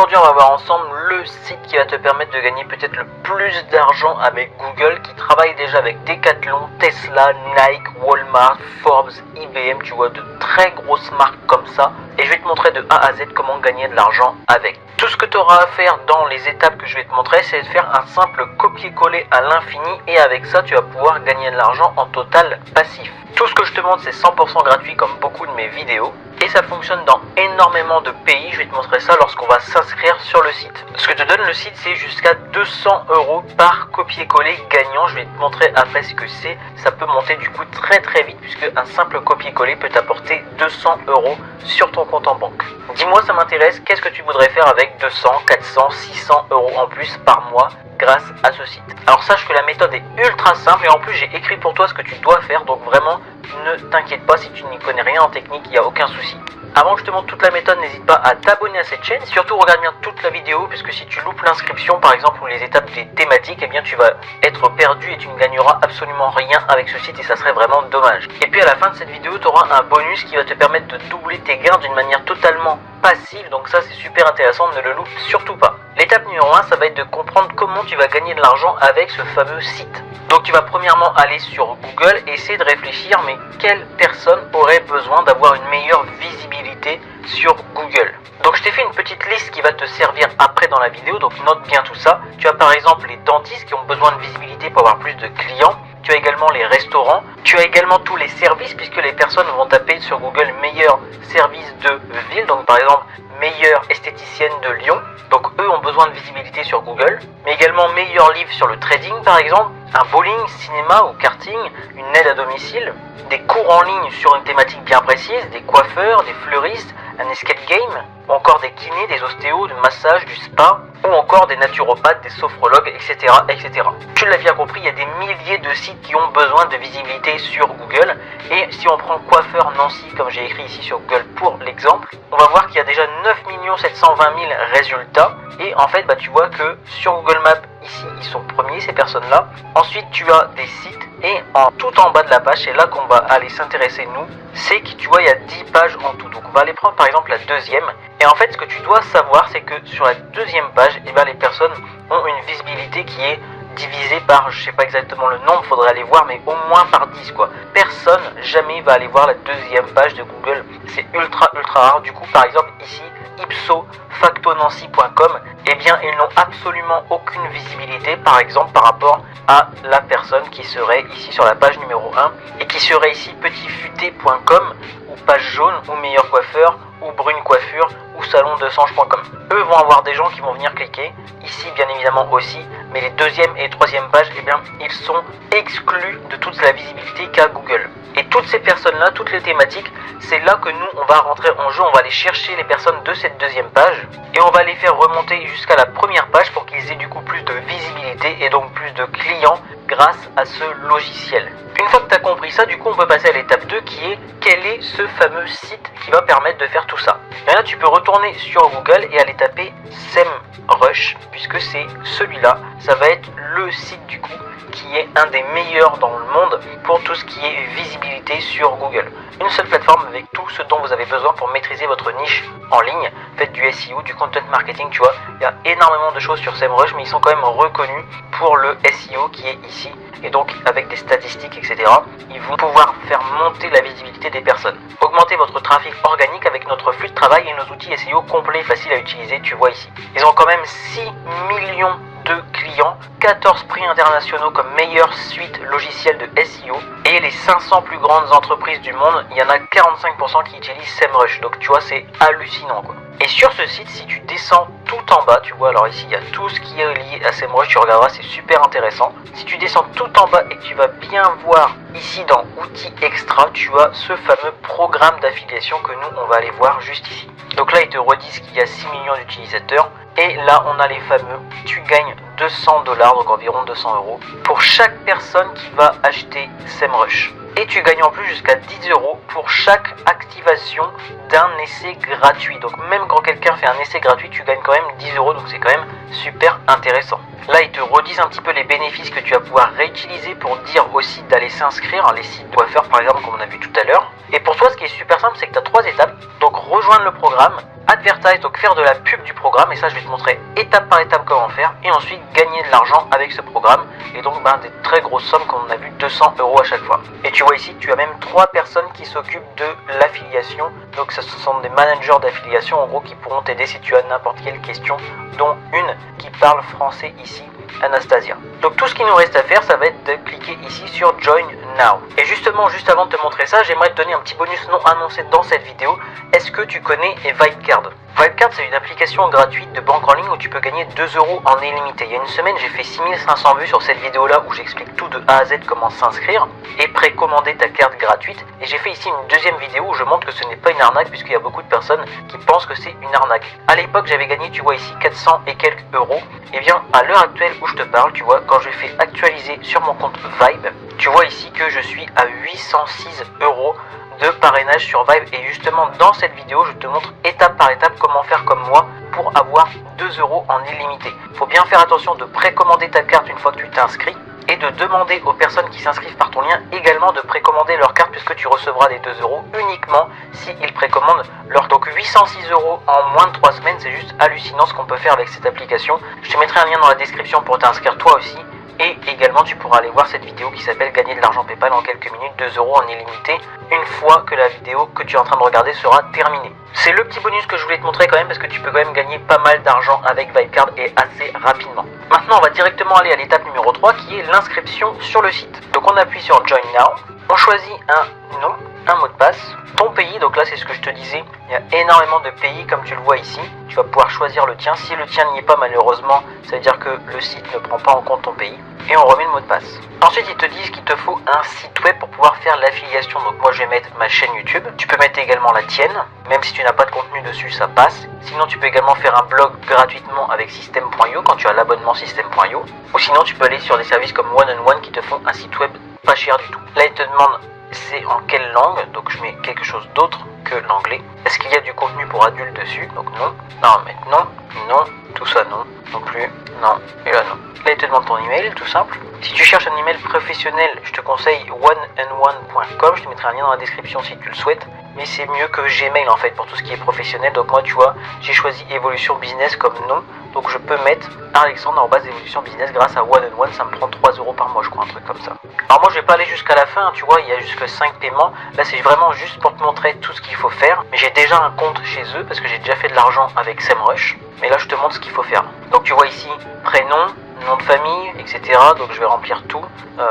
Aujourd'hui, on va voir ensemble le site qui va te permettre de gagner peut-être le plus d'argent avec Google, qui travaille déjà avec Decathlon, Tesla, Nike, Walmart, Forbes, IBM, tu vois, de très grosses marques comme ça. Et je vais te montrer de A à Z comment gagner de l'argent avec. Tout ce que tu auras à faire dans les étapes que je vais te montrer, c'est de faire un simple copier-coller à l'infini, et avec ça, tu vas pouvoir gagner de l'argent en total passif. Tout ce que je te montre, c'est 100% gratuit comme beaucoup de mes vidéos. Et ça fonctionne dans énormément de pays. Je vais te montrer ça lorsqu'on va s'inscrire sur le site. Ce que te donne le site, c'est jusqu'à 200 € par copier-coller gagnant. Je vais te montrer après ce que c'est. Ça peut monter du coup très vite, puisque un simple copier-coller peut t'apporter 200 € sur ton compte en banque. Dis-moi, ça m'intéresse, qu'est-ce que tu voudrais faire avec 200, 400, 600 € en plus par mois grâce à ce site? Alors sache que la méthode est ultra simple, et en plus j'ai écrit pour toi ce que tu dois faire, donc vraiment ne t'inquiète pas si tu n'y connais rien en technique, il n'y a aucun souci. Avant que je te montre toute la méthode, n'hésite pas à t'abonner à cette chaîne. Surtout regarde bien toute la vidéo, puisque si tu loupes l'inscription par exemple ou les étapes des thématiques, eh bien tu vas être perdu et tu ne gagneras absolument rien avec ce site, et ça serait vraiment dommage. Et puis à la fin de cette vidéo, tu auras un bonus qui va te permettre de doubler tes gains d'une manière totalement passive, donc ça c'est super intéressant, ne le loupe surtout pas. L'étape numéro 1, ça va être de comprendre comment tu vas gagner de l'argent avec ce fameux site. Donc tu vas premièrement aller sur Google et essayer de réfléchir, mais quelle personne aurait besoin d'avoir une meilleure visibilité sur Google? Donc je t'ai fait une petite liste qui va te servir après dans la vidéo, donc note bien tout ça. Tu as par exemple les dentistes qui ont besoin de visibilité pour avoir plus de clients. Tu as également les restaurants, tu as également tous les services, puisque les personnes vont taper sur Google meilleur service de ville, donc par exemple meilleure esthéticienne de Lyon, donc eux ont besoin de visibilité sur Google, mais également meilleur livre sur le trading par exemple, un bowling, cinéma ou karting, une aide à domicile, des cours en ligne sur une thématique bien précise, des coiffeurs, des fleuristes, un escape game, ou encore des kinés, des ostéos, du massage, du spa, ou encore des naturopathes, des sophrologues, etc. etc. Tu l'as bien compris, il y a des milliers de sites qui ont besoin de visibilité sur Google, et si on prend coiffeur Nancy, comme j'ai écrit ici sur Google pour l'exemple, on va voir qu'il y a déjà 9 720 000 résultats, et en fait tu vois que sur Google Maps, ici ils sont premiers ces personnes-là. Ensuite tu as des sites, et tout en bas de la page, c'est là qu'on va aller s'intéresser nous, c'est que tu vois il y a 10 pages en tout, donc on va aller prendre par exemple la deuxième, et en fait ce que tu dois savoir, c'est que sur la deuxième page, les personnes ont une visibilité qui est divisée par, je sais pas exactement le nombre, faudrait aller voir, mais au moins par 10 quoi. Personne jamais va aller voir la deuxième page de Google, c'est ultra rare. Du coup par exemple ici, ipsofactonancy.com, eh bien ils n'ont absolument aucune visibilité par exemple par rapport à la personne qui serait ici sur la page numéro 1, et qui serait ici petitfuté.com, ou page jaune, ou meilleur coiffeur, ou brune coiffure, ou salon2sange.com. Eux vont avoir des gens qui vont venir cliquer, ici bien évidemment aussi, mais les deuxième et troisième pages, eh bien ils sont exclus de toute la visibilité qu'a Google. Et toutes ces personnes-là, toutes les thématiques, c'est là que nous on va rentrer en jeu, on va aller chercher les personnes de cette deuxième page, et on va les faire remonter jusqu'à la première page pour qu'ils aient du coup plus de visibilité et donc plus de clients grâce à ce logiciel. Une fois que tu as compris ça, du coup on peut passer à l'étape 2 qui est quel est ce fameux site qui va permettre de faire tout ça. Et là tu peux retourner sur Google et aller taper SEMrush, puisque c'est celui-là, ça va être le site du coup qui est un des meilleurs dans le monde pour tout ce qui est visibilité sur Google. Une seule plateforme avec tout ce dont vous avez besoin pour maîtriser votre niche en ligne. Faites du SEO, du content marketing, tu vois, il y a énormément de choses sur SEMrush, mais ils sont quand même reconnus pour le SEO qui est ici, et donc avec des statistiques, etc. ils vont pouvoir faire monter la visibilité des personnes. Augmenter votre trafic organique avec notre flux de travail et nos outils SEO complets, faciles à utiliser, tu vois ici. Ils ont quand même 6 millions de clients, 14 prix internationaux comme meilleure suite logicielle de SEO, et les 500 plus grandes entreprises du monde, il y en a 45% qui utilisent SEMrush, donc tu vois c'est hallucinant quoi. Et sur ce site, si tu descends tout en bas, tu vois, alors ici il y a tout ce qui est lié à SEMrush, tu regarderas, c'est super intéressant. Si tu descends tout en bas et que tu vas bien voir ici dans outils extra, tu as ce fameux programme d'affiliation que nous on va aller voir juste ici. Donc là ils te redisent qu'il y a 6 millions d'utilisateurs, et là on a les fameux, tu gagnes 200 $, donc environ 200 € pour chaque personne qui va acheter SEMrush. Et tu gagnes en plus jusqu'à 10 € pour chaque activation d'un essai gratuit. Donc même quand quelqu'un fait un essai gratuit, tu gagnes quand même 10 €, donc c'est quand même super intéressant. Là, ils te redisent un petit peu les bénéfices que tu vas pouvoir réutiliser pour dire aussi d'aller s'inscrire, les sites de coiffeurs par exemple, comme on a vu tout à l'heure. Et pour toi, ce qui est super simple, c'est que tu as 3 étapes. Donc rejoindre le programme, advertise, donc faire de la pub du programme, et ça je vais te montrer étape par étape comment faire, et ensuite gagner de l'argent avec ce programme, et donc des très grosses sommes comme on a vu, 200 € à chaque fois. Et tu vois ici, tu as même 3 personnes qui s'occupent de l'affiliation, donc ce sont des managers d'affiliation en gros qui pourront t'aider si tu as n'importe quelle question, dont une qui parle français ici, Anastasia. Donc tout ce qu'il nous reste à faire, ça va être de cliquer ici sur Join Now. Et justement, juste avant de te montrer ça, j'aimerais te donner un petit bonus non annoncé dans cette vidéo. Est-ce que tu connais Vibecard? Vibecard, c'est une application gratuite de banque en ligne où tu peux gagner 2 € en illimité. Il y a une semaine, j'ai fait 6500 vues sur cette vidéo-là où j'explique tout de A à Z comment s'inscrire et précommander ta carte gratuite. Et j'ai fait ici une deuxième vidéo où je montre que ce n'est pas une arnaque puisqu'il y a beaucoup de personnes qui pensent que c'est une arnaque. À l'époque, j'avais gagné, tu vois ici, 400 et quelques euros. Et bien, à l'heure actuelle où je te parle, tu vois, quand je fais actualiser sur mon compte Vibe, tu vois ici que je suis à 806 € de parrainage sur Vibe. Et justement, dans cette vidéo, je te montre étape par étape comment faire comme moi pour avoir 2 € en illimité. Il faut bien faire attention de précommander ta carte une fois que tu t'es inscrit et de demander aux personnes qui s'inscrivent par ton lien également de précommander leur carte puisque tu recevras les 2 € uniquement s'ils précommandent leur. Donc 806 € en moins de 3 semaines, c'est juste hallucinant ce qu'on peut faire avec cette application. Je te mettrai un lien dans la description pour t'inscrire toi aussi. Et également tu pourras aller voir cette vidéo qui s'appelle Gagner de l'argent PayPal en quelques minutes, 2 € en illimité, une fois que la vidéo que tu es en train de regarder sera terminée. C'est le petit bonus que je voulais te montrer quand même parce que tu peux quand même gagner pas mal d'argent avec Vibecard et assez rapidement. Maintenant on va directement aller à l'étape numéro 3 qui est l'inscription sur le site. Donc on appuie sur Join Now, on choisit un nom, un mot de passe, ton pays, donc là c'est ce que je te disais, il y a énormément de pays comme tu le vois ici, tu vas pouvoir choisir le tien. Si le tien n'y est pas malheureusement, ça veut dire que le site ne prend pas en compte ton pays. Et on remet le mot de passe. Ensuite ils te disent qu'il te faut un site web pour pouvoir faire l'affiliation. Donc moi je vais mettre ma chaîne YouTube. Tu peux mettre également la tienne, même si tu n'as pas de contenu dessus ça passe. Sinon tu peux également faire un blog gratuitement avec System.io quand tu as l'abonnement System.io. Ou sinon tu peux aller sur des services comme One on One qui te font un site web pas cher du tout. Là il te demande c'est en quelle langue, donc je mets quelque chose d'autre que l'anglais. Est-ce qu'il y a du contenu pour adultes dessus? Donc non. Non, mais non, non, tout ça non, non plus, non, et là non. Là il te demande ton email, tout simple. Si tu cherches un email professionnel, je te conseille oneandone.com, je te mettrai un lien dans la description si tu le souhaites. Mais c'est mieux que Gmail en fait pour tout ce qui est professionnel. Donc moi tu vois, j'ai choisi Evolution Business comme nom. Donc je peux mettre Alexandre@Evolution Business grâce à One on One, ça me prend 3 € par mois je crois, un truc comme ça. Alors moi je vais pas aller jusqu'à la fin, tu vois, il y a jusque 5 paiements. Là c'est vraiment juste pour te montrer tout ce qu'il faut faire. Mais j'ai déjà un compte chez eux parce que j'ai déjà fait de l'argent avec SEMrush. Mais là je te montre ce qu'il faut faire. Donc tu vois ici, prénom, nom de famille, etc. Donc je vais remplir tout,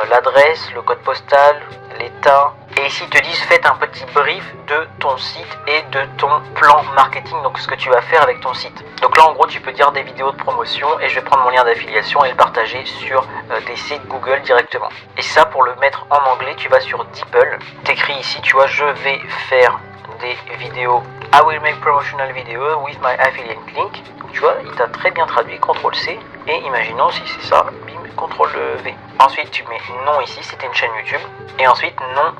l'adresse, le code postal, l'état. Et ici ils te disent faites un petit brief de ton site et de ton plan marketing, donc ce que tu vas faire avec ton site. Donc là en gros tu peux dire des vidéos de promotion et je vais prendre mon lien d'affiliation et le partager sur des sites Google directement. Et ça pour le mettre en anglais tu vas sur DeepL, t'écris ici tu vois je vais faire des vidéos, I will make promotional video with my affiliate link. Tu vois, il t'a très bien traduit, CTRL-C, et imaginons si c'est ça, bim, CTRL-V. Ensuite, tu mets nom ici, si tu une chaîne YouTube, et ensuite, non,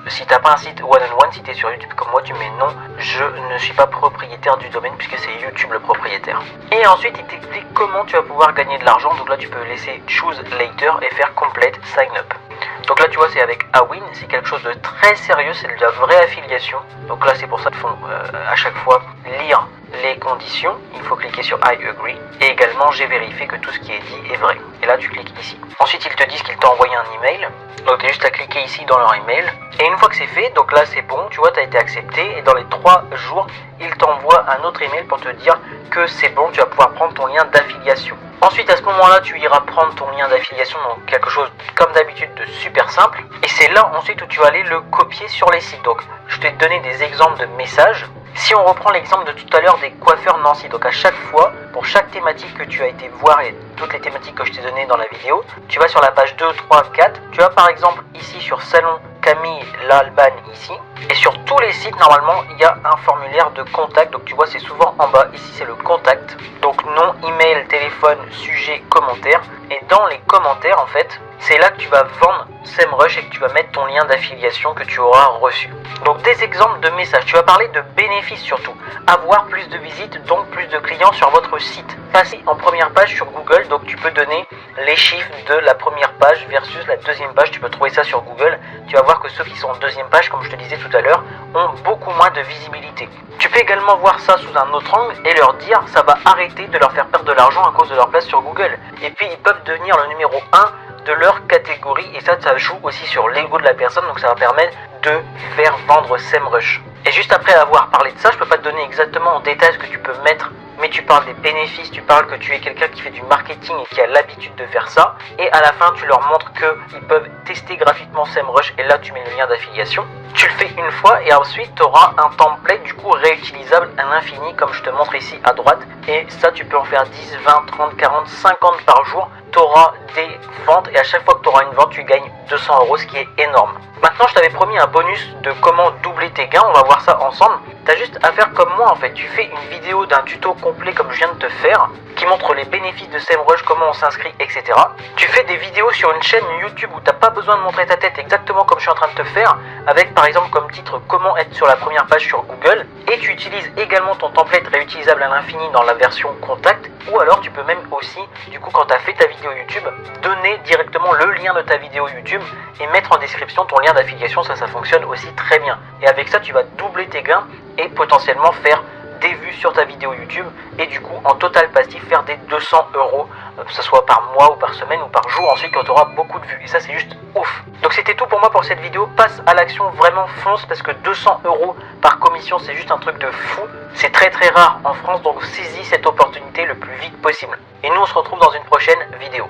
si tu n'as pas un site one-on-one, si tu es sur YouTube comme moi, tu mets non, je ne suis pas propriétaire du domaine, puisque c'est YouTube le propriétaire. Et ensuite, il t'explique comment tu vas pouvoir gagner de l'argent, donc là, tu peux laisser Choose Later et faire Complete Sign Up. Donc là tu vois c'est avec Awin, c'est quelque chose de très sérieux, c'est de la vraie affiliation. Donc là c'est pour ça qu'ils font à chaque fois lire les conditions, il faut cliquer sur I agree et également j'ai vérifié que tout ce qui est dit est vrai. Et là tu cliques ici. Ensuite ils te disent qu'ils t'ont envoyé un email, donc tu as juste à cliquer ici dans leur email. Et une fois que c'est fait, donc là c'est bon, tu vois tu as été accepté et dans les 3 jours ils t'envoient un autre email pour te dire que c'est bon, tu vas pouvoir prendre ton lien d'affiliation. Ensuite à ce moment-là tu iras prendre ton lien d'affiliation, donc quelque chose comme d'habitude de super simple. Et c'est là ensuite où tu vas aller le copier sur les sites. Donc je t'ai donné des exemples de messages. Si on reprend l'exemple de tout à l'heure des coiffeurs Nancy, donc à chaque fois, pour chaque thématique que tu as été voir et toutes les thématiques que je t'ai données dans la vidéo, tu vas sur la page 2, 3, 4, tu vas par exemple ici sur Salon Camille Lalban ici, et sur tous les sites normalement il y a un formulaire de contact, donc tu vois c'est souvent en bas, ici c'est le contact, donc nom, email, téléphone, sujet, commentaire, et dans les commentaires en fait, c'est là que tu vas vendre SEMrush et que tu vas mettre ton lien d'affiliation que tu auras reçu. Donc des exemples de messages, tu vas parler de bénéfices surtout, avoir plus de visites, donc plus de clients sur votre site. Passer en première page sur Google, donc tu peux donner les chiffres de la première page versus la deuxième page, tu peux trouver ça sur Google. Tu vas voir que ceux qui sont en deuxième page, comme je te disais tout à l'heure, ont beaucoup moins de visibilité. Tu peux également voir ça sous un autre angle et leur dire ça va arrêter de leur faire perdre de l'argent à cause de leur place sur Google. Et puis ils peuvent devenir le numéro 1 de leur catégorie et ça joue aussi sur l'ego de la personne, donc ça va permettre de faire vendre SEMrush. Et juste après avoir parlé de ça, je peux pas te donner exactement en détail ce que tu peux mettre, mais tu parles des bénéfices, tu parles que tu es quelqu'un qui fait du marketing et qui a l'habitude de faire ça, et à la fin tu leur montres qu'ils peuvent tester gratuitement SEMrush et là tu mets le lien d'affiliation. Tu le fais une fois et ensuite tu auras un template du coup réutilisable à l'infini comme je te montre ici à droite, et ça tu peux en faire 10, 20, 30, 40, 50 par jour. Tu auras des ventes et à chaque fois que tu auras une vente tu gagnes 200 €, ce qui est énorme. Maintenant je t'avais promis un bonus de comment doubler tes gains, on va voir ça ensemble. Tu as juste à faire comme moi en fait, tu fais une vidéo d'un tuto complet comme je viens de te faire qui montre les bénéfices de SEMrush, comment on s'inscrit, etc. Tu fais des vidéos sur une chaîne YouTube où tu n'as pas besoin de montrer ta tête exactement comme je suis en train de te faire, avec par exemple comme titre comment être sur la première page sur Google, et tu utilises également ton template réutilisable à l'infini dans la version contact, ou alors tu peux même aussi, du coup quand tu as fait ta vidéo YouTube, donner directement le lien de ta vidéo YouTube et mettre en description ton lien d'affiliation, ça fonctionne aussi très bien. Et avec ça tu vas doubler tes gains et potentiellement faire des vues sur ta vidéo YouTube et du coup en total passif faire des 200 €, que ce soit par mois ou par semaine ou par jour ensuite quand tu auras beaucoup de vues, et ça c'est juste ouf. Donc c'était tout pour moi pour cette vidéo, passe à l'action, vraiment fonce, parce que 200 € par commission c'est juste un truc de fou, c'est très très rare en France, donc saisis cette opportunité le plus vite possible. Et nous on se retrouve dans une prochaine vidéo.